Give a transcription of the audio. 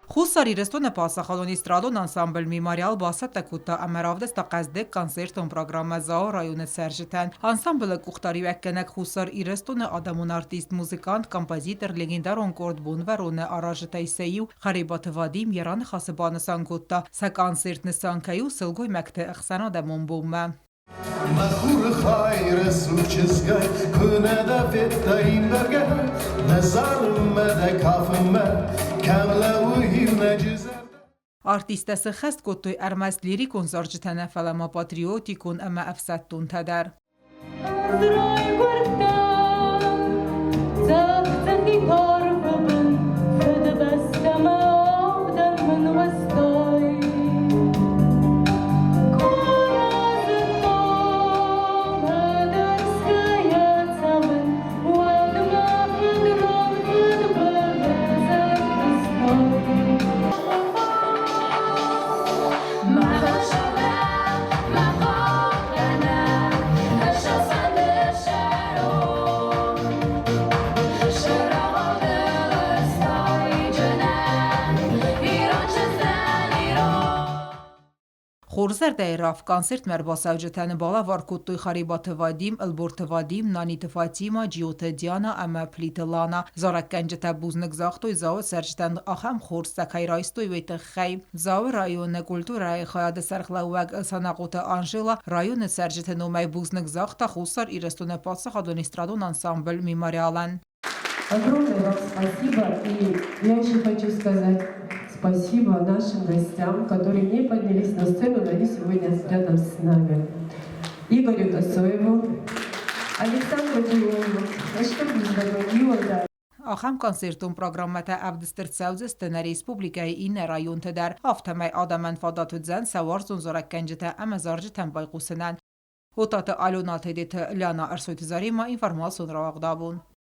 Խուսար իրեստոնը պասախալոնի ստրադոն անսամբլ Միմարիալ բասատը կուտա ամերավդես տա qəzdek կոնցերտոն պրոգրամը զաո ռայունը սերժիտեն։ Անսամբլը կուխտարի վեկկենակ խուսար իրեստոնը ադամուն արտիստ մուզիկանտ, կամպոզիտոր, լեգենդարոն կորդ բունվերոնը արաժտայ սեյու խարիբաթ վադիմ երանը խասաբանը սանկուտա, սա կոնցերտն սանկայու սլգոյ մեկտե ըխսանա դեմոն բումը։ Մախուր խայրը սուչզգայ քունեդա վետային բերգե նզարում է կաֆում է կամլաու հիվնաջզե Արտիստը սխեստ կոտոյ արմաս լիրիկոն զորջտանա ֆալամա պատրիոտիկոն əmə əfsəttun tədər. Խորզեր դայրավ կոնցերտ մեր բասավջթանը բալա վարկուտույ խարիբաթ վադիմ, ըլբորթ վադիմ, նանիթ վատիմա, ջիոթ դիանա, əmə պլիտլանա, զորակենջտə բուզնկ զաղտոյ զավը սերջտən ախամ խորզ սակայ ռայստոյ վեյտը խայ, զավը ռայոնը կուլտուրայ խայադը սարխլավակ սանաղոտը անժելա, ռայոնը սերջտենոմ այ բուզնկ զաղտա խուսար իրեստոնը պասախ ադոնիստրադոն անսամբլ Мемориален. Огромное вам спасибо, и я еще хочу сказать спасибо нашим гостям, которые не поднялись на сцену, но они сегодня рядом с нами. Игорю Тасоеву, Александру Дионову, а что без Ախամ կոնցերտում պրոգրամմətə ավդստրցավձս տնə ռեսպուբլիկայի ինը ռայուն տդար, ավթամայ ադամեն ֆադատուձən սավարզուն զորակենջտə əmə բայqուսնən. Ոտատը ալոնալ թեդետը լանա արսոյթ զարիմա ինվարմասուն ռաղդաբուն.